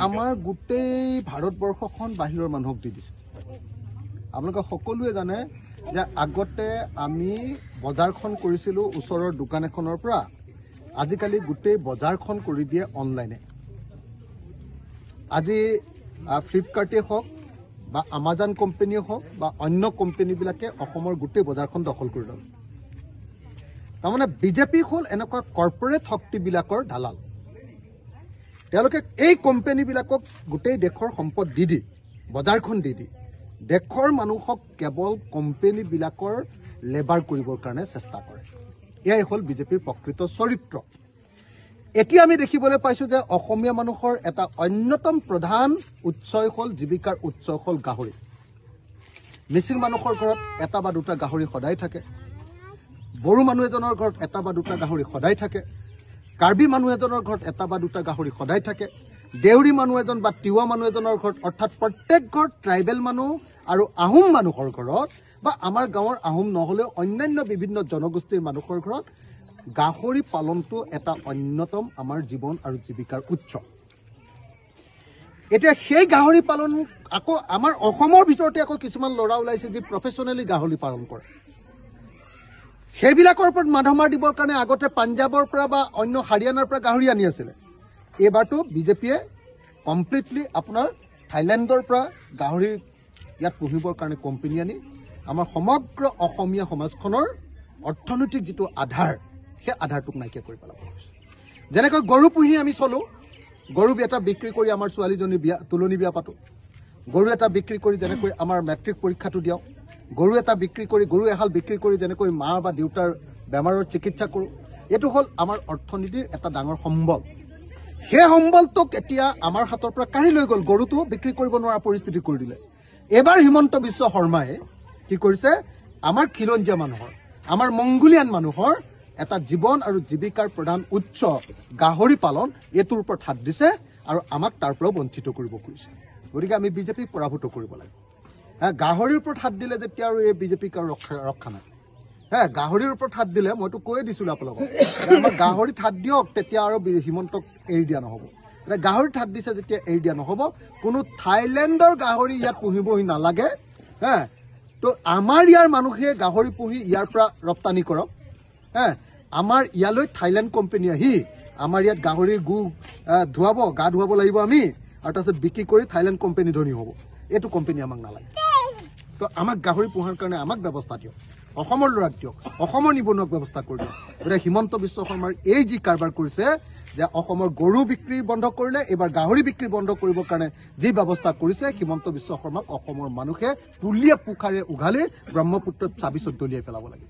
আমাৰ গোটেই ভাৰতবৰ্ষখন বাহিৰৰ মানুহক দি দিছে। আপোনালোকে সকলোৱে জানে যে আগতে আমি বজাৰখন কৰিছিলোঁ ওচৰৰ দোকান এখনৰ পৰা, আজিকালি গোটেই বজাৰখন কৰি দিয়ে অনলাইনে। আজি ফ্লিপকাৰ্টে হওক বা আমাজন কোম্পানীয়ে হওক বা অন্য কোম্পানীবিলাকে অসমৰ গোটেই বজাৰখন দখল কৰি ল'লে। তাৰমানে বিজেপি হ'ল এনেকুৱা কৰ্পৰেট শক্তিবিলাকৰ দালাল। তেওঁলোকে এই কোম্পানীবিলাকক গোটেই দেশৰ সম্পদ দি বজাৰখন দি দেশৰ মানুহক কেৱল কোম্পানীবিলাকৰ লেবাৰ কৰিবৰ কাৰণে চেষ্টা কৰে। এয়াই হ'ল বিজেপিৰ প্ৰকৃত চৰিত্ৰ। এতিয়া আমি দেখিবলৈ পাইছোঁ যে অসমীয়া মানুহৰ এটা অন্যতম প্ৰধান উৎসই হ'ল জীৱিকাৰ উৎস হ'ল গাহৰি। মিচিং মানুহৰ ঘৰত এটা বা দুটা গাহৰি সদায় থাকে, বড়ো মানুহ এজনৰ ঘৰত এটা বা দুটা গাহৰি সদায় থাকে, কাৰ্বি মানুহ এজনৰ ঘৰত এটা বা দুটা গাহৰি সদায় থাকে, দেউৰী মানুহ এজন বা তিৱা মানুহ এজনৰ ঘৰত, অৰ্থাৎ প্ৰত্যেক ঘৰত ট্ৰাইবেল মানুহ আৰু আহোম মানুহৰ ঘৰত বা আমাৰ গাঁৱৰ আহোম নহ'লেও অন্যান্য বিভিন্ন জনগোষ্ঠীৰ মানুহৰ ঘৰত গাহৰি পালনটো এটা অন্যতম আমাৰ জীৱন আৰু জীৱিকাৰ উৎস। এতিয়া সেই গাহৰি পালন আকৌ আমাৰ অসমৰ ভিতৰতে আকৌ কিছুমান ল'ৰা ওলাইছে যি প্ৰফেচনেলি গাহৰি পালন কৰে। সেইবিলাকৰ ওপৰত মাধমাৰ দিবৰ কাৰণে আগতে পাঞ্জাৱৰ পৰা বা অন্য হাৰিয়ানাৰ পৰা গাহৰি আনি আছিলে। এইবাৰতো বিজেপিয়ে কমপ্লিটলি আপোনাৰ থাইলেণ্ডৰ পৰা গাহৰি ইয়াত পুহিবৰ কাৰণে কোম্পানী আনি আমাৰ সমগ্ৰ অসমীয়া সমাজখনৰ অৰ্থনৈতিক যিটো আধাৰ, সেই আধাৰটোক নাইকিয়া কৰি পেলাব গৈছে। যেনেকৈ গৰু পুহি আমি চলোঁ, গৰু এটা বিক্ৰী কৰি আমাৰ ছোৱালীজনী বিয়া তুলনি বিয়া পাতোঁ, গৰু এটা বিক্ৰী কৰি যেনেকৈ আমাৰ মেট্ৰিক পৰীক্ষাটো দিয়াওঁ, গৰু এটা বিক্ৰী কৰি গৰু এহাল বিক্ৰী কৰি যেনেকৈ মা বা দেউতাৰ বেমাৰৰ চিকিৎসা কৰোঁ, এইটো হ'ল আমাৰ অৰ্থনীতিৰ এটা ডাঙৰ সম্বল। সেই সম্বলটোক এতিয়া আমাৰ হাতৰ পৰা কাঢ়ি লৈ গ'ল, গৰুটো বিক্ৰী কৰিব নোৱাৰা পৰিস্থিতি কৰি দিলে। এইবাৰ হিমন্ত বিশ্ব শৰ্মাই কি কৰিছে, আমাৰ খিলঞ্জীয়া মানুহৰ, আমাৰ মংগোলিয়ান মানুহৰ এটা জীৱন আৰু জীৱিকাৰ প্ৰধান উৎস গাহৰি পালন, এইটোৰ ওপৰত হাত দিছে আৰু আমাক তাৰ পৰাও বঞ্চিত কৰিব খুজিছে। গতিকে আমি বিজেপিক পৰাভূত কৰিব লাগে। গাহৰিৰ ওপৰত হাত দিলে যেতিয়া আৰু এই বিজেপিক আৰু ৰক্ষা নাই। গাহৰিৰ ওপৰত হাত দিলে মইতো কৈয়ে দিছিলোঁ আপোনালোকক, আমাৰ গাহৰিত হাত দিয়ক, তেতিয়া আৰু হিমন্তক এৰি দিয়া নহ'ব। এতিয়া গাহৰিত হাত দিছে যেতিয়া এৰি দিয়া নহ'ব, কোনো থাইলেণ্ডৰ গাহৰি ইয়াত পুহিবহি নালাগে। তো আমাৰ ইয়াৰ মানুহে গাহৰি পুহি ইয়াৰ পৰা ৰপ্তানি কৰক। আমাৰ ইয়ালৈ থাইলেণ্ড কোম্পানী আহি আমাৰ ইয়াত গাহৰিৰ গু ধুৱাব, গা ধুৱাব লাগিব আমি, আৰু তাৰপিছত বিক্ৰী কৰি থাইলেণ্ড কোম্পানী ধনী হ'ব। এইটো কোম্পানী আমাক নালাগে। তো আমাক গাহৰি পোহাৰ কাৰণে আমাক ব্যৱস্থা দিয়ক, অসমৰ ল'ৰাক দিয়ক, অসমৰ নিবনুৱাক ব্যৱস্থা কৰি দিয়ক। গতিকে হিমন্ত বিশ্ব শৰ্মাৰ এই যি কাৰবাৰ কৰিছে যে অসমৰ গৰু বিক্ৰী বন্ধ কৰিলে, এইবাৰ গাহৰি বিক্ৰী বন্ধ কৰিবৰ কাৰণে যি ব্যৱস্থা কৰিছে, হিমন্ত বিশ্ব শৰ্মাক অসমৰ মানুহে পুলিয়ে পোখাৰে উঘালি ব্ৰহ্মপুত্ৰত চাবিচত দলিয়াই পেলাব লাগে।